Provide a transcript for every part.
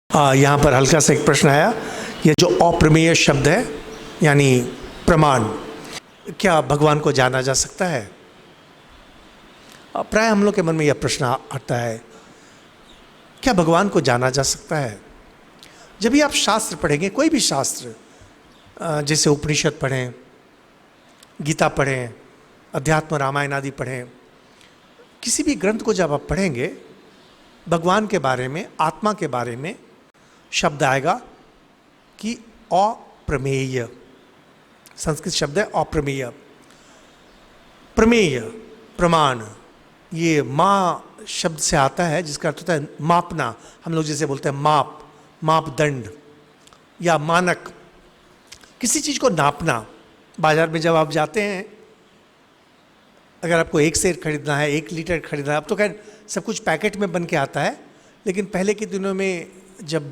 यहाँ पर हल्का सा एक प्रश्न आया, ये जो अप्रमेय शब्द है यानी प्रमाण, क्या भगवान को जाना जा सकता है? प्राय हम लोग के मन में यह प्रश्न आता है, क्या भगवान को जाना जा सकता है? जब भी आप शास्त्र पढ़ेंगे, कोई भी शास्त्र, जैसे उपनिषद पढ़ें, गीता पढ़ें, अध्यात्म रामायण आदि पढ़ें, किसी भी ग्रंथ को जब आप पढ़ेंगे, भगवान के बारे में, आत्मा के बारे में शब्द आएगा कि अप्रमेय। संस्कृत शब्द है अप्रमेय। प्रमेय, प्रमाण, ये माँ शब्द से आता है, जिसका अर्थ होता है मापना। हम लोग जैसे बोलते हैं माप, मापदंड या मानक, किसी चीज़ को नापना। बाजार में जब आप जाते हैं, अगर आपको एक सेर खरीदना है, 1 लीटर खरीदना है, अब तो खैर सब कुछ पैकेट में बन के आता है, लेकिन पहले के दिनों में जब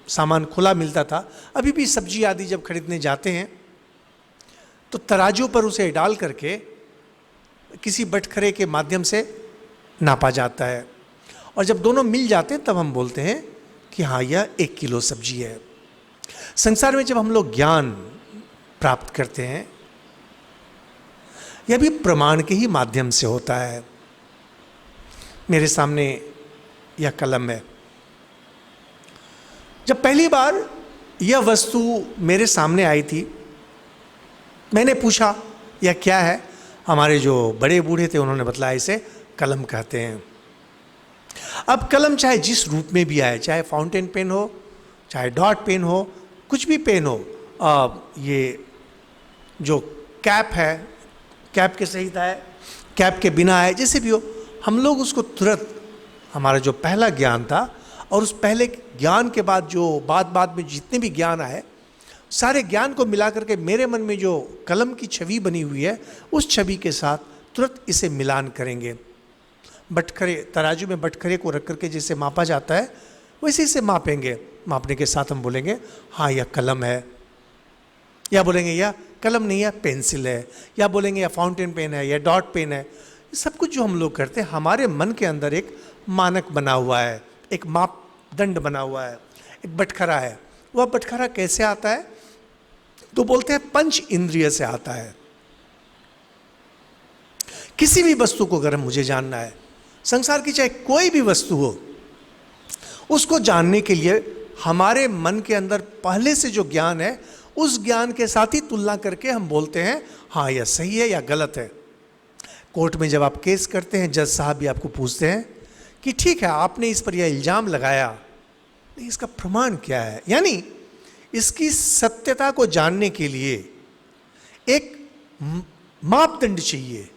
सामान खुला मिलता था, अभी भी सब्जी आदि जब खरीदने जाते हैं तो तराजू पर उसे डाल करके किसी बटखरे के माध्यम से नापा जाता है, और जब दोनों मिल जाते हैं तब हम बोलते हैं कि हाँ, यह 1 किलो सब्जी है। संसार में जब हम लोग ज्ञान प्राप्त करते हैं, यह भी प्रमाण के ही माध्यम से होता है। मेरे सामने यह कलम है। जब पहली बार यह वस्तु मेरे सामने आई थी, मैंने पूछा यह क्या है। हमारे जो बड़े बूढ़े थे उन्होंने बतलाया इसे कलम कहते हैं। अब कलम चाहे जिस रूप में भी आए, चाहे फाउंटेन पेन हो, चाहे डॉट पेन हो, कुछ भी पेन हो, ये जो कैप है, कैप के सहित है, कैप के बिना है, जैसे भी हो, हम लोग उसको तुरंत, हमारा जो पहला ज्ञान था और उस पहले ज्ञान के बाद जो बाद में जितने भी ज्ञान आए, सारे ज्ञान को मिला करके मेरे मन में जो कलम की छवि बनी हुई है, उस छवि के साथ तुरंत इसे मिलान करेंगे। बटखरे, तराजू में बटखरे को रख करके जैसे मापा जाता है, वैसे इसे मापेंगे। मापने के साथ हम बोलेंगे हाँ, यह कलम है, या बोलेंगे यह कलम नहीं है, पेंसिल है, या बोलेंगे यह फाउंटेन पेन है, यह डॉट पेन है। सब कुछ जो हम लोग करते हैं, हमारे मन के अंदर एक मानक बना हुआ है, एक मापदंड बना हुआ है, एक बटखरा है। वह बटखरा कैसे आता है? तो बोलते हैं पंच इंद्रिय से आता है। किसी भी वस्तु को अगर मुझे जानना है, संसार की चाहे कोई भी वस्तु हो, उसको जानने के लिए हमारे मन के अंदर पहले से जो ज्ञान है, उस ज्ञान के साथ ही तुलना करके हम बोलते हैं हाँ, यह सही है या गलत है। कोर्ट में जब आप केस करते हैं, जज साहब भी आपको पूछते हैं कि ठीक है, आपने इस पर यह इल्जाम लगाया, लेकिन इसका प्रमाण क्या है? यानी इसकी सत्यता को जानने के लिए एक मापदंड चाहिए,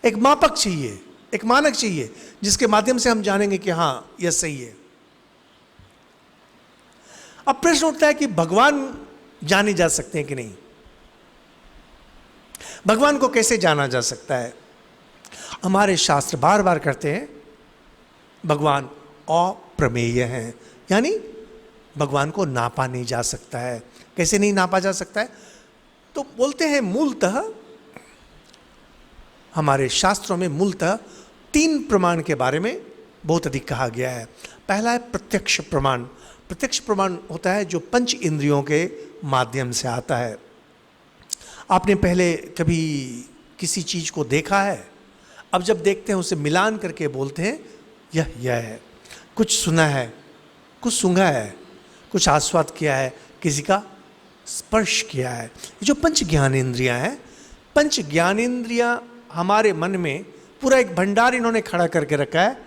एक मापक चाहिए, एक मानक चाहिए, जिसके माध्यम से हम जानेंगे कि हाँ, यह सही है। अब प्रश्न उठता है कि भगवान जाने जा सकते हैं कि नहीं? भगवान को कैसे जाना जा सकता है? हमारे शास्त्र बार बार करते हैं भगवान अप्रमेय हैं, यानी भगवान को नापा नहीं जा सकता है। कैसे नहीं नापा जा सकता है? तो बोलते हैं मूलतः, हमारे शास्त्रों में मूलतः 3 प्रमाण के बारे में बहुत अधिक कहा गया है। पहला है प्रत्यक्ष प्रमाण। प्रत्यक्ष प्रमाण होता है जो पंच इंद्रियों के माध्यम से आता है। आपने पहले कभी किसी चीज़ को देखा है, अब जब देखते हैं उसे मिलान करके बोलते हैं यह है। कुछ सुना है, कुछ सूंघा है, कुछ आस्वाद किया है, किसी का स्पर्श किया है। ये जो पंच ज्ञानेंद्रियां हैं, पंच ज्ञानेंद्रियां हमारे मन में पूरा एक भंडार इन्होंने खड़ा करके रखा है,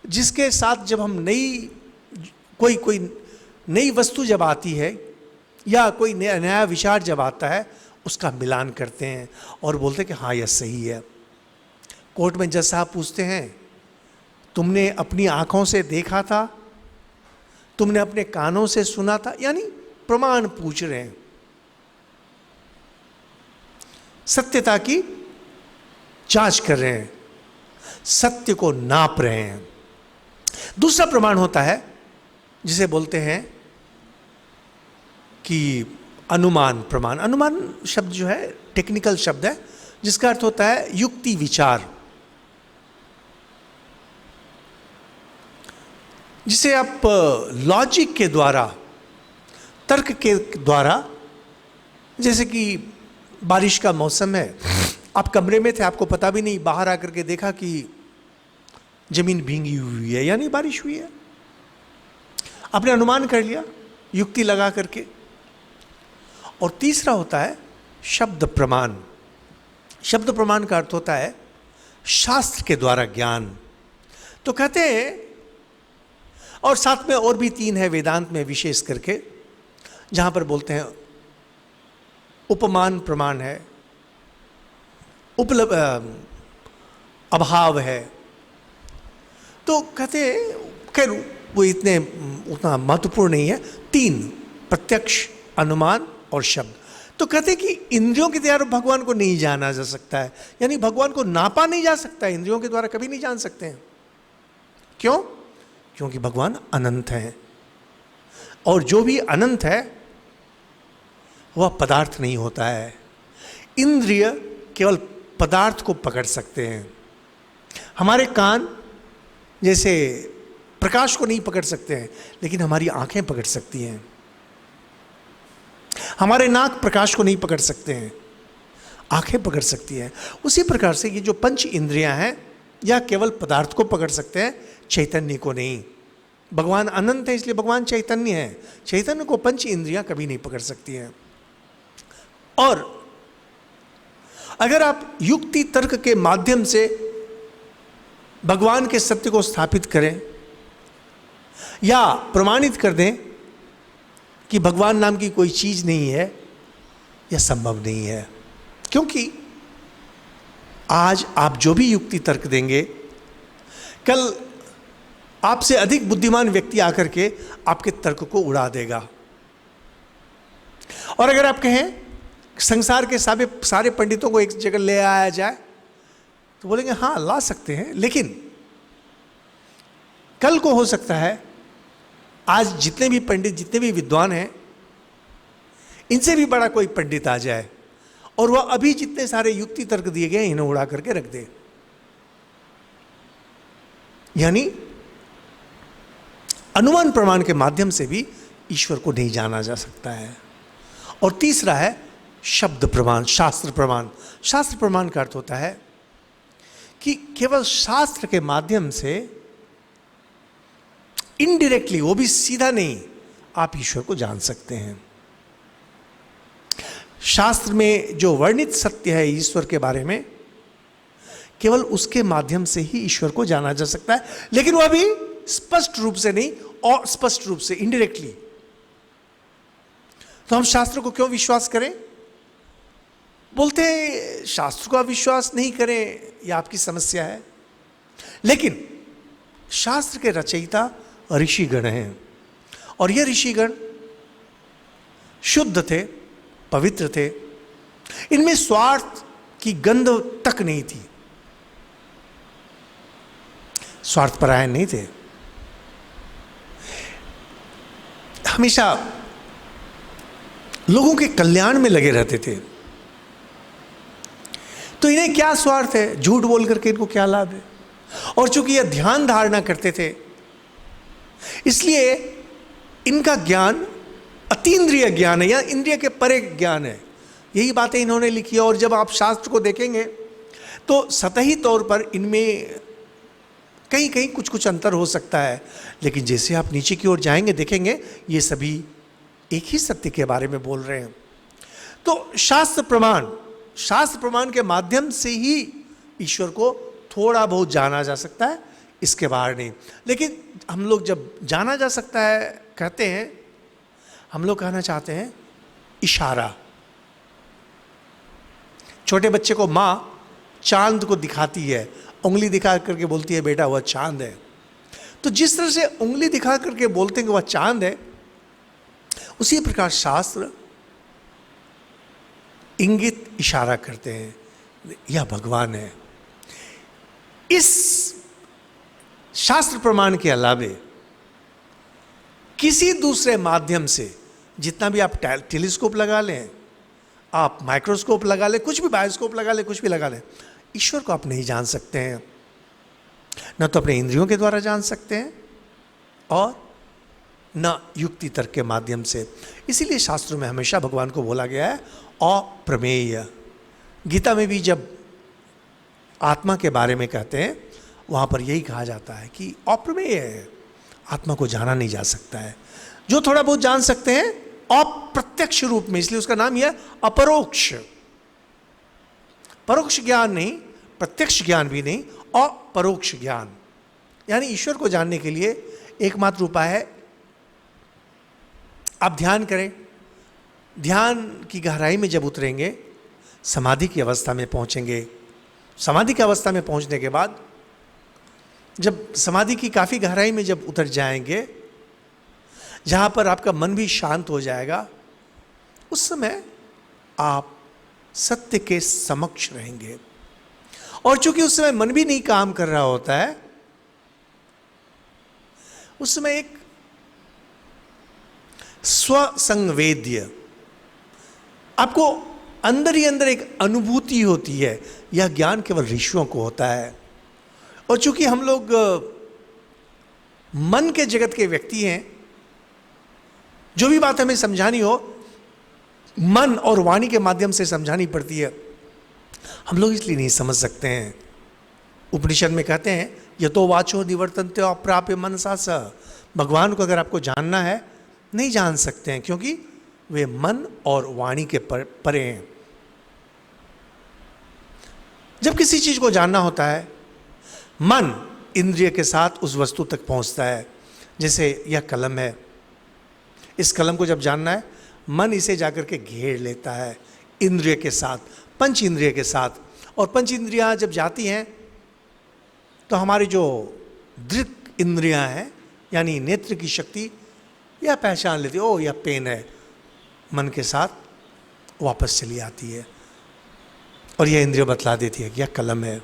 जिसके साथ जब हम कोई नई वस्तु जब आती है या कोई नया विचार जब आता है, उसका मिलान करते हैं और बोलते हैं कि हाँ, यह सही है। कोर्ट में जज साहब पूछते हैं, तुमने अपनी आंखों से देखा था, तुमने अपने कानों से सुना था, यानी प्रमाण पूछ रहे हैं, सत्यता की जांच कर रहे हैं, सत्य को नाप रहे हैं। दूसरा प्रमाण होता है जिसे बोलते हैं कि अनुमान प्रमाण। अनुमान शब्द जो है टेक्निकल शब्द है, जिसका अर्थ होता है युक्ति विचार। जिसे आप लॉजिक के द्वारा, तर्क के द्वारा, जैसे कि बारिश का मौसम है, आप कमरे में थे, आपको पता भी नहीं, बाहर आकर के देखा कि जमीन भींगी हुई है यानी बारिश हुई है, आपने अनुमान कर लिया युक्ति लगा करके। और तीसरा होता है शब्द प्रमाण। शब्द प्रमाण का अर्थ होता है शास्त्र के द्वारा ज्ञान। तो कहते हैं, और साथ में और भी 3 है वेदांत में विशेष करके, जहां पर बोलते हैं उपमान प्रमाण है, उपलब्ध अभाव है। तो कहते हैं, खैर वो उतना महत्वपूर्ण नहीं है। 3 प्रत्यक्ष, अनुमान और शब्द। तो कहते हैं कि इंद्रियों के द्वारा भगवान को नहीं जाना जा सकता है, यानी भगवान को नापा नहीं जा सकता है, इंद्रियों के द्वारा कभी नहीं जान सकते हैं। क्यों? क्योंकि भगवान अनंत हैं, और जो भी अनंत है वह पदार्थ नहीं होता है। इंद्रिय केवल पदार्थ को पकड़ सकते हैं। हमारे कान जैसे प्रकाश को नहीं पकड़ सकते हैं, लेकिन हमारी आंखें पकड़ सकती हैं। हमारे नाक प्रकाश को नहीं पकड़ सकते हैं, आंखें पकड़ सकती हैं। उसी प्रकार से ये जो पंच इंद्रियां हैं, यह केवल पदार्थ को पकड़ सकते हैं, चैतन्य को नहीं। भगवान अनंत है, इसलिए भगवान चैतन्य है। चैतन्य को पंच इंद्रियां कभी नहीं पकड़ सकती हैं। और अगर आप युक्ति तर्क के माध्यम से भगवान के सत्य को स्थापित करें या प्रमाणित कर दें कि भगवान नाम की कोई चीज नहीं है, यह संभव नहीं है। क्योंकि आज आप जो भी युक्ति तर्क देंगे, कल आपसे अधिक बुद्धिमान व्यक्ति आकर के आपके तर्क को उड़ा देगा। और अगर आप कहें संसार के सारे पंडितों को एक जगह ले आया जाए, तो बोलेंगे हाँ ला सकते हैं, लेकिन कल को हो सकता है आज जितने भी पंडित, जितने भी विद्वान हैं, इनसे भी बड़ा कोई पंडित आ जाए और वह अभी जितने सारे युक्ति तर्क दिए गए इन्हें उड़ा करके रख दे। यानी अनुमान प्रमाण के माध्यम से भी ईश्वर को नहीं जाना जा सकता है। और तीसरा है शब्द प्रमाण, शास्त्र प्रमाण। शास्त्र प्रमाण का अर्थ होता है कि केवल शास्त्र के माध्यम से इनडायरेक्टली, वो भी सीधा नहीं, आप ईश्वर को जान सकते हैं। शास्त्र में जो वर्णित सत्य है ईश्वर के बारे में, केवल उसके माध्यम से ही ईश्वर को जाना जा सकता है, लेकिन वह भी स्पष्ट रूप से नहीं, और स्पष्ट रूप से, इनडायरेक्टली। तो हम शास्त्र को क्यों विश्वास करें? बोलते हैं शास्त्र को आप विश्वास नहीं करें, यह आपकी समस्या है। लेकिन शास्त्र के रचयिता ऋषिगण हैं, और ये ऋषिगण शुद्ध थे, पवित्र थे, इनमें स्वार्थ की गंध तक नहीं थी, स्वार्थपरायण नहीं थे, हमेशा लोगों के कल्याण में लगे रहते थे। तो इन्हें क्या स्वार्थ है? झूठ बोल करके इनको क्या लाभ है? और चूंकि यह ध्यान धारणा करते थे, इसलिए इनका ज्ञान अतीन्द्रिय ज्ञान है या इंद्रिय के परे ज्ञान है। यही बातें इन्होंने लिखी है। और जब आप शास्त्र को देखेंगे तो सतही तौर पर इनमें कहीं कहीं कुछ कुछ अंतर हो सकता है, लेकिन जैसे आप नीचे की ओर जाएंगे देखेंगे ये सभी एक ही सत्य के बारे में बोल रहे हैं। तो शास्त्र प्रमाण के माध्यम से ही ईश्वर को थोड़ा बहुत जाना जा सकता है, इसके बाहर नहीं। लेकिन हम लोग जब जाना जा सकता है कहते हैं, हम लोग कहना चाहते हैं इशारा। छोटे बच्चे को माँ चांद को दिखाती है, उंगली दिखा करके बोलती है बेटा वह चांद है। तो जिस तरह से उंगली दिखा करके बोलते हैं कि वह चांद है, उसी प्रकार शास्त्र इंगित इशारा करते हैं, यह भगवान है। इस शास्त्र प्रमाण के अलावे किसी दूसरे माध्यम से, जितना भी आप टेलीस्कोप लगा लें, आप माइक्रोस्कोप लगा लें, कुछ भी बायोस्कोप लगा लें, कुछ भी लगा लें, ईश्वर को आप नहीं जान सकते हैं। न तो अपने इंद्रियों के द्वारा जान सकते हैं और न युक्ति तर्क के माध्यम से। इसीलिए शास्त्रों में हमेशा भगवान को बोला गया है अप्रमेय। गीता में भी जब आत्मा के बारे में कहते हैं वहाँ पर यही कहा जाता है कि अप्रमेय है, आत्मा को जाना नहीं जा सकता है। जो थोड़ा बहुत जान सकते हैं अप्रत्यक्ष रूप में, इसलिए उसका नाम यह है अपरोक्ष। परोक्ष ज्ञान नहीं, प्रत्यक्ष ज्ञान भी नहीं, अपरोक्ष ज्ञान। यानी ईश्वर को जानने के लिए एकमात्र उपाय है आप ध्यान करें। ध्यान की गहराई में जब उतरेंगे, समाधि की अवस्था में पहुंचेंगे। समाधि की अवस्था में पहुंचने के बाद जब समाधि की काफ़ी गहराई में जब उतर जाएंगे, जहाँ पर आपका मन भी शांत हो जाएगा, उस समय आप सत्य के समक्ष रहेंगे। और चूंकि उस समय मन भी नहीं काम कर रहा होता है, उस समय एक स्वसंवेद्य आपको अंदर ही अंदर एक अनुभूति होती है। यह ज्ञान केवल ऋषियों को होता है। और चूंकि हम लोग मन के जगत के व्यक्ति हैं, जो भी बात हमें समझानी हो मन और वाणी के माध्यम से समझानी पड़ती है। हम लोग इसलिए नहीं समझ सकते हैं। उपनिषद में कहते हैं यतो वाचो निवर्तन्ते अप्राप्य मनसा स। भगवान को अगर आपको जानना है, नहीं जान सकते हैं, क्योंकि वे मन और वाणी के परे हैं। जब किसी चीज को जानना होता है, मन इंद्रिय के साथ उस वस्तु तक पहुंचता है। जैसे यह कलम है, इस कलम को जब जानना है, मन इसे जाकर के घेर लेता है इंद्रिय के साथ, पंच इंद्रिय के साथ। और पंच इंद्रियां जब जाती हैं तो हमारी जो दृक इंद्रियां हैं, यानी नेत्र की शक्ति, यह पहचान लेती है, ओ यह पेन है, मन के साथ वापस चली आती है। और यह इंद्रिय बतला देती है कि यह कलम है।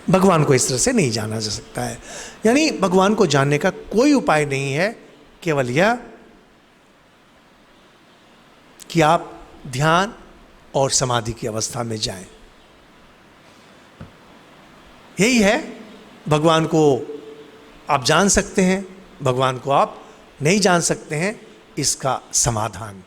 भगवान को इस तरह से नहीं जाना जा सकता है। यानी भगवान को जानने का कोई उपाय नहीं है, केवल यह कि आप ध्यान और समाधि की अवस्था में जाएं। यही है, भगवान को आप जान सकते हैं, भगवान को आप नहीं जान सकते हैं, इसका समाधान।